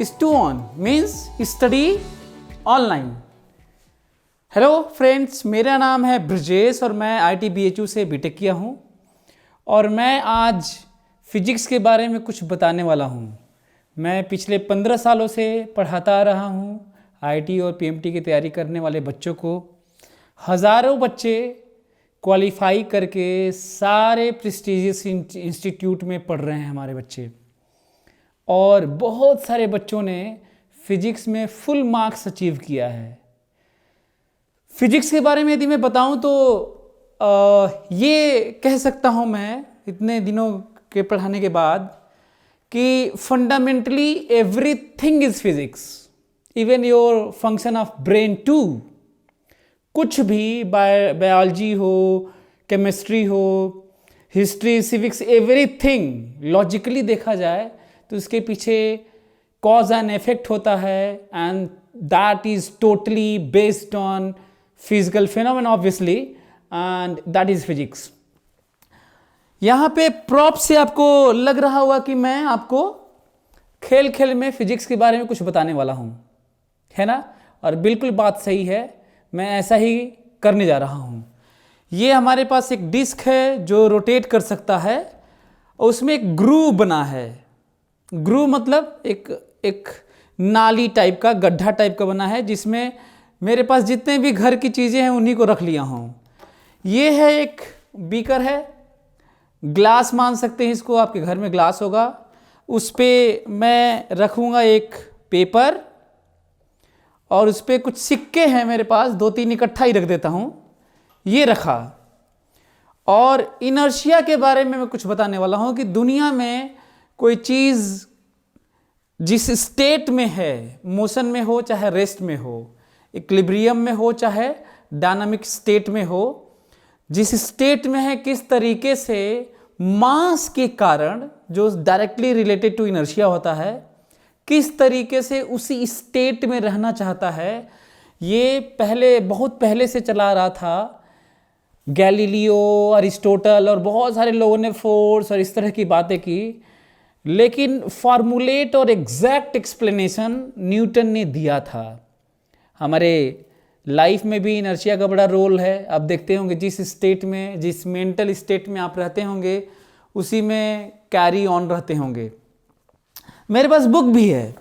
Stu on means study online. Hello friends, मेरा नाम है ब्रजेश और मैं ITBHU से बीटेक किया हूँ और मैं आज फिजिक्स के बारे में कुछ बताने वाला हूँ। मैं पिछले 15 सालों से पढ़ाता आ रहा हूँ IIT और PMT की तैयारी करने वाले बच्चों को। हज़ारों बच्चे क्वालिफाई करके सारे प्रेस्टीजियस इंस्टीट्यूट में पढ़ रहे हैं हमारे बच्चे, और बहुत सारे बच्चों ने फिजिक्स में फुल मार्क्स अचीव किया है। फिजिक्स के बारे में यदि मैं बताऊं तो ये कह सकता हूं मैं इतने दिनों के पढ़ाने के बाद कि fundamentally everything is physics, even your function of brain too. कुछ भी बायोलॉजी हो, केमिस्ट्री हो, हिस्ट्री, सिविक्स, एवरीथिंग लॉजिकली देखा जाए तो इसके पीछे कॉज एंड इफेक्ट होता है, and that is totally based on physical phenomena obviously, and that is physics. यहाँ पे प्रॉप से आपको लग रहा होगा कि मैं आपको खेल खेल में फिजिक्स के बारे में कुछ बताने वाला हूँ, है ना? और बिल्कुल बात सही है, मैं ऐसा ही करने जा रहा हूँ। ये हमारे पास एक डिस्क है जो रोटेट कर सकता है और उसमें एक ग्रूव बना है। ग्रूव मतलब एक नाली टाइप का, गड्ढा टाइप का बना है, जिसमें मेरे पास जितने भी घर की चीज़ें हैं उन्हीं को रख लिया हूँ। ये है एक बीकर है, ग्लास मान सकते हैं इसको, आपके घर में ग्लास होगा। उस पर मैं रखूँगा एक पेपर और उस पर कुछ सिक्के हैं मेरे पास, 2-3 इकट्ठा ही रख देता हूँ। ये रखा, और इनर्शिया के बारे में मैं कुछ बताने वाला हूँ कि दुनिया में कोई चीज़ जिस स्टेट में है, मोशन में हो चाहे रेस्ट में हो, इक्विलिब्रियम में हो चाहे डायनामिक स्टेट में हो, जिस स्टेट में है किस तरीके से मास के कारण, जो डायरेक्टली रिलेटेड टू इनर्शिया होता है, किस तरीके से उसी स्टेट में रहना चाहता है। ये पहले, बहुत पहले से चला आ रहा था। गैलीलियो, अरिस्टोटल और बहुत सारे लोगों ने फोर्स और इस तरह की बातें की, लेकिन फार्मूलेट और एग्जैक्ट एक्सप्लेनेशन न्यूटन ने दिया था। हमारे लाइफ में भी इनर्शिया का बड़ा रोल है। आप देखते होंगे जिस स्टेट में, जिस मेंटल स्टेट में आप रहते होंगे, उसी में कैरी ऑन रहते होंगे। मेरे पास बुक भी है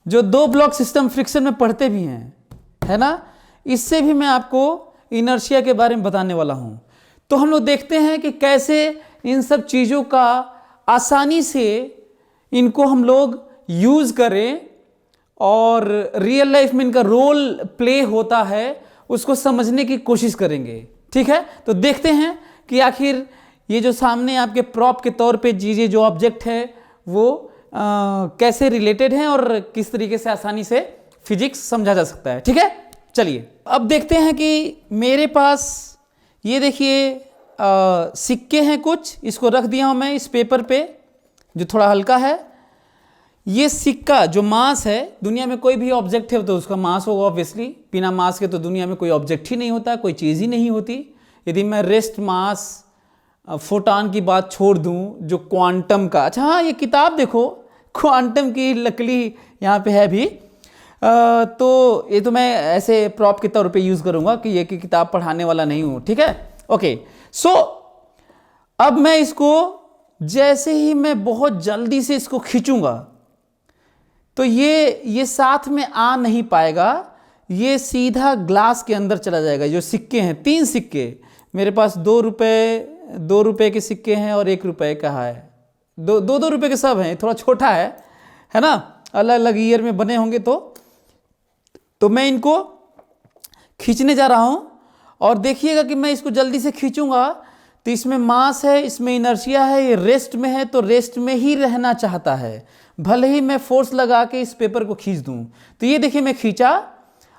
जो 2 ब्लॉक सिस्टम फ्रिक्शन में पढ़ते भी हैं, है ना? इससे भी मैं आपको इनर्शिया के बारे में बताने वाला हूँ। तो हम लोग देखते हैं कि कैसे इन सब चीज़ों का आसानी से इनको हम लोग यूज़ करें और रियल लाइफ में इनका रोल प्ले होता है, उसको समझने की कोशिश करेंगे। ठीक है, तो देखते हैं कि आखिर ये जो सामने आपके प्रॉप के तौर पे चीज़ें, जो ऑब्जेक्ट है, वो कैसे रिलेटेड हैं और किस तरीके से आसानी से फिजिक्स समझा जा सकता है। ठीक है, चलिए अब देखते हैं कि मेरे पास ये देखिए सिक्के हैं कुछ, इसको रख दिया हूं मैं इस पेपर पे जो थोड़ा हल्का है। ये सिक्का जो मास है, दुनिया में कोई भी ऑब्जेक्ट है तो उसका मास होगा ऑब्वियसली। बिना मास के तो दुनिया में कोई ऑब्जेक्ट ही नहीं होता, कोई चीज़ ही नहीं होती। यदि मैं रेस्ट मास फोटॉन की बात छोड़ दूं, जो क्वांटम का, अच्छा हाँ, ये किताब देखो, क्वांटम की लकली यहाँ पे है भी। तो ये तो मैं ऐसे प्रॉप के तौर पे यूज़ करूँगा कि ये कि किताब पढ़ाने वाला नहीं हूँ। ठीक है, ओके। सो अब मैं इसको, जैसे ही मैं बहुत जल्दी से इसको खींचूंगा तो ये साथ में आ नहीं पाएगा, ये सीधा ग्लास के अंदर चला जाएगा। जो सिक्के हैं, 3 सिक्के मेरे पास, 2 रुपए के सिक्के हैं और 1 रुपए का है। 2 रुपए के सब हैं, थोड़ा छोटा है ना, अलग अलग ईयर में बने होंगे। तो मैं इनको खींचने जा रहा हूं, और देखिएगा कि मैं इसको जल्दी से खींचूंगा तो इसमें मास है, इसमें इनर्शिया है, ये रेस्ट में है तो रेस्ट में ही रहना चाहता है, भले ही मैं फोर्स लगा के इस पेपर को खींच दूं। तो ये देखिए मैं खींचा,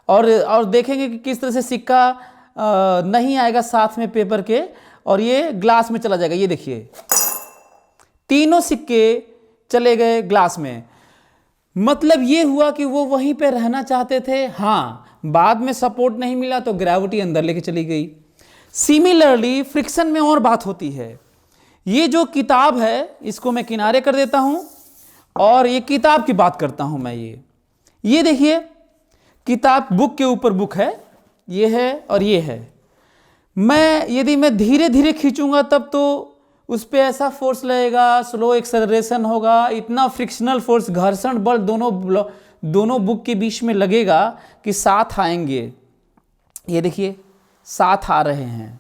और देखेंगे कि किस तरह से सिक्का नहीं आएगा साथ में पेपर के, और ये ग्लास में चला जाएगा। ये देखिए तीनों सिक्के चले गए ग्लास में। मतलब ये हुआ कि वो वहीं पे रहना चाहते थे। हाँ, बाद में सपोर्ट नहीं मिला तो ग्रेविटी अंदर लेके चली गई। सिमिलरली फ्रिक्शन में और बात होती है। ये जो किताब है इसको मैं किनारे कर देता हूं, और ये किताब की बात करता हूं मैं। ये देखिए, किताब बुक के ऊपर बुक है, ये है और ये है। यदि मैं धीरे धीरे खींचूंगा तब तो उस पर ऐसा फोर्स लगेगा, स्लो एक्सेलरेशन होगा, इतना फ्रिक्शनल फोर्स, घर्षण बल दोनों बुक के बीच में लगेगा कि साथ आएंगे। ये देखिए साथ आ रहे हैं,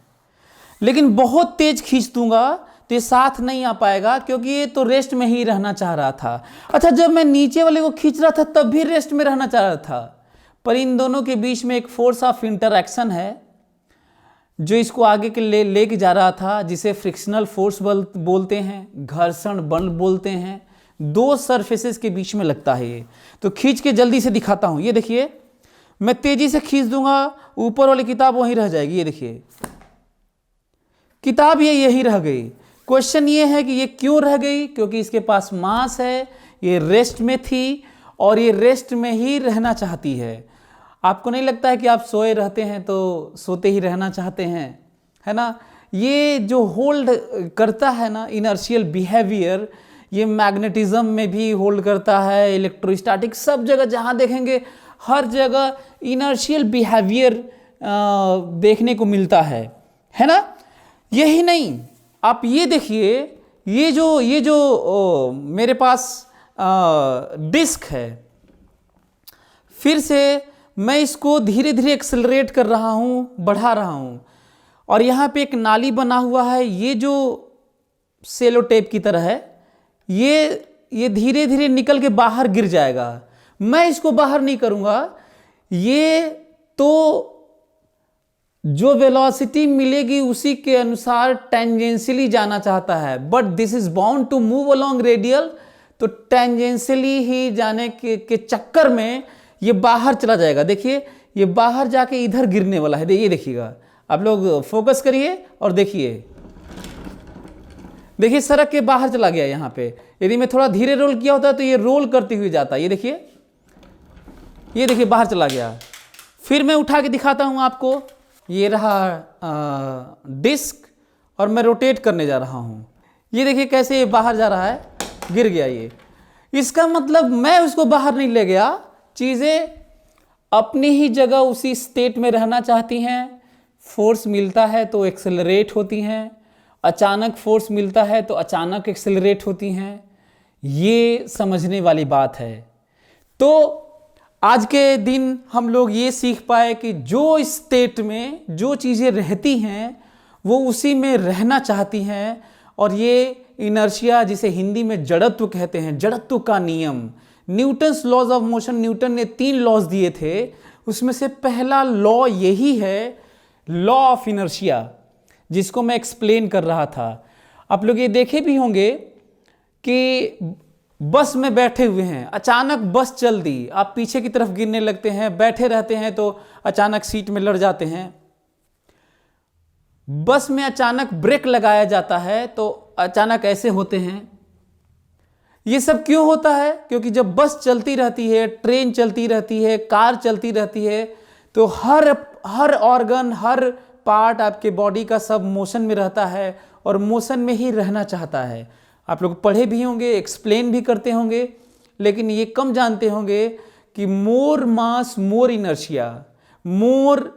लेकिन बहुत तेज खींच दूंगा तो ये साथ नहीं आ पाएगा, क्योंकि ये तो रेस्ट में ही रहना चाह रहा था। अच्छा, जब मैं नीचे वाले को खींच रहा था तब भी रेस्ट में रहना चाह रहा था, पर इन दोनों के बीच में एक फोर्स ऑफ इंटरैक्शन है जो इसको आगे के लेके जा रहा था, जिसे फ्रिक्शनल फोर्स बल बोलते हैं, घर्षण बल बोलते हैं। दो सरफेसेस के बीच में लगता है ये। तो खींच के जल्दी से दिखाता हूं। ये देखिए, मैं तेजी से खींच दूंगा, ऊपर वाली किताब वहीं रह जाएगी। ये देखिए किताब ये यहीं रह गई। क्वेश्चन ये है कि ये क्यों रह गई? क्योंकि इसके पास मास है, ये रेस्ट में थी और ये रेस्ट में ही रहना चाहती है। आपको नहीं लगता है कि आप सोए रहते हैं तो सोते ही रहना चाहते हैं, है ना? ये जो होल्ड करता है ना इनर्शियल बिहेवियर, ये मैग्नेटिज्म में भी होल्ड करता है, इलेक्ट्रोस्टैटिक, सब जगह जहाँ देखेंगे हर जगह इनर्शियल बिहेवियर देखने को मिलता है ना? यही नहीं, आप ये देखिए, ये जो मेरे पास डिस्क है, फिर से मैं इसको धीरे धीरे एक्सेलरेट कर रहा हूँ, बढ़ा रहा हूँ, और यहाँ पे एक नाली बना हुआ है, ये जो सेलो टेप की तरह है, ये धीरे धीरे निकल के बाहर गिर जाएगा। मैं इसको बाहर नहीं करूँगा, ये तो जो वेलोसिटी मिलेगी उसी के अनुसार टेंजेंशियली जाना चाहता है, but this is bound to move along radial. तो टेंजेंशियली ही जाने के चक्कर में ये बाहर चला जाएगा। देखिए ये बाहर जाके इधर गिरने वाला है, ये देखिएगा, आप लोग फोकस करिए और देखिए सड़क के बाहर चला गया। यहाँ पे यदि मैं थोड़ा धीरे रोल किया होता तो ये रोल करते हुए जाता। ये देखिए बाहर चला गया। फिर मैं उठा के दिखाता हूँ आपको, ये रहा डिस्क और मैं रोटेट करने जा रहा हूँ। ये देखिए कैसे ये बाहर जा रहा है, गिर गया ये। इसका मतलब मैं उसको बाहर नहीं ले गया, चीज़ें अपनी ही जगह उसी स्टेट में रहना चाहती हैं। फोर्स मिलता है तो एक्सेलरेट होती हैं, अचानक फोर्स मिलता है तो अचानक एक्सेलरेट होती हैं। ये समझने वाली बात है। तो आज के दिन हम लोग ये सीख पाए कि जो स्टेट में जो चीज़ें रहती हैं वो उसी में रहना चाहती हैं, और ये इनर्शिया, जिसे हिंदी में जड़त्व कहते हैं, जड़त्व का नियम, Newton's laws of motion, Newton ने 3 लॉज दिए थे, उसमें से पहला लॉ यही है, लॉ ऑफ इनर्शिया, जिसको मैं एक्सप्लेन कर रहा था। आप लोग ये देखे भी होंगे कि बस में बैठे हुए हैं, अचानक बस चल दी, आप पीछे की तरफ गिरने लगते हैं, बैठे रहते हैं तो अचानक सीट में लड़ जाते हैं। बस में अचानक ब्रेक लगाया जाता है तो अचानक ऐसे होते हैं। ये सब क्यों होता है? क्योंकि जब बस चलती रहती है, ट्रेन चलती रहती है, कार चलती रहती है, तो हर ऑर्गन, हर पार्ट आपके बॉडी का सब मोशन में रहता है और मोशन में ही रहना चाहता है। आप लोग पढ़े भी होंगे, एक्सप्लेन भी करते होंगे, लेकिन ये कम जानते होंगे कि more mass more inertia, more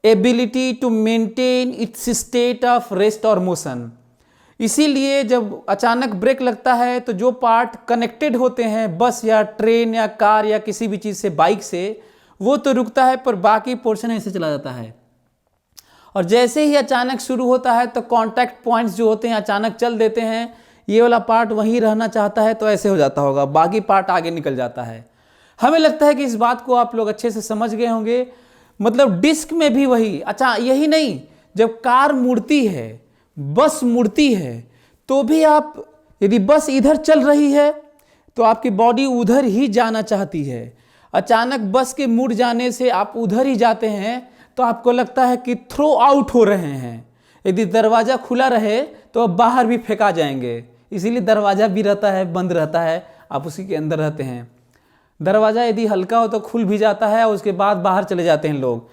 ability to maintain its state of rest और मोशन। इसीलिए जब अचानक ब्रेक लगता है तो जो पार्ट कनेक्टेड होते हैं बस या ट्रेन या कार या किसी भी चीज़ से, बाइक से, वो तो रुकता है, पर बाकी पोर्शन ऐसे चला जाता है। और जैसे ही अचानक शुरू होता है तो कॉन्टैक्ट पॉइंट्स जो होते हैं अचानक चल देते हैं, ये वाला पार्ट वहीं रहना चाहता है तो ऐसे हो जाता होगा, बाकी पार्ट आगे निकल जाता है। हमें लगता है कि इस बात को आप लोग अच्छे से समझ गए होंगे। मतलब डिस्क में भी वही, अच्छा यही नहीं, जब कार मुड़ती है, बस मुड़ती है, तो भी आप, यदि बस इधर चल रही है तो आपकी बॉडी उधर ही जाना चाहती है। अचानक बस के मुड़ जाने से आप उधर ही जाते हैं तो आपको लगता है कि थ्रो आउट हो रहे हैं। यदि दरवाज़ा खुला रहे तो आप बाहर भी फेंका जाएंगे, इसीलिए दरवाज़ा भी रहता है, बंद रहता है, आप उसी के अंदर रहते हैं। दरवाज़ा यदि हल्का हो तो खुल भी जाता है और उसके बाद बाहर चले जाते हैं लोग,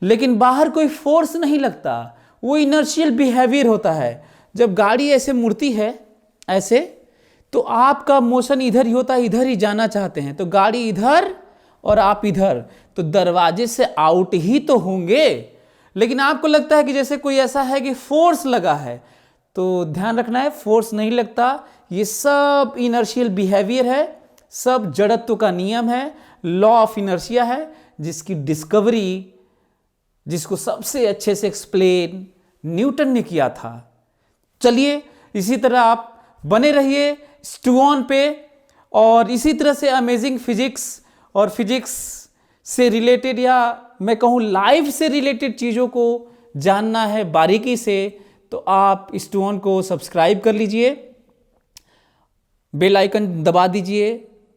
लेकिन बाहर कोई फोर्स नहीं लगता, वो इनर्शियल बिहेवियर होता है। जब गाड़ी ऐसे मुड़ती है ऐसे, तो आपका मोशन इधर ही होता है, इधर ही जाना चाहते हैं तो गाड़ी इधर और आप इधर, तो दरवाजे से आउट ही तो होंगे। लेकिन आपको लगता है कि जैसे कोई ऐसा है कि फोर्स लगा है, तो ध्यान रखना है फोर्स नहीं लगता, ये सब इनर्शियल बिहेवियर है, सब जड़त्व का नियम है, लॉ ऑफ इनर्शिया है, जिसकी डिस्कवरी, जिसको सबसे अच्छे से एक्सप्लेन न्यूटन ने किया था। चलिए इसी तरह आप बने रहिए स्टूऑन पे, और इसी तरह से अमेजिंग फिजिक्स और फिजिक्स से रिलेटेड, या मैं कहूँ लाइफ से रिलेटेड चीज़ों को जानना है बारीकी से, तो आप स्टूऑन को सब्सक्राइब कर लीजिए, बेल आइकन दबा दीजिए,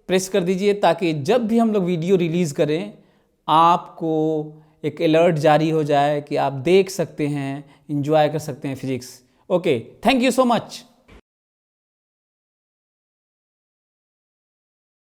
प्रेस कर दीजिए, ताकि जब भी हम लोग वीडियो रिलीज़ करें आपको एक अलर्ट जारी हो जाए कि आप देख सकते हैं, एंजॉय कर सकते हैं physics. Okay, thank you so much.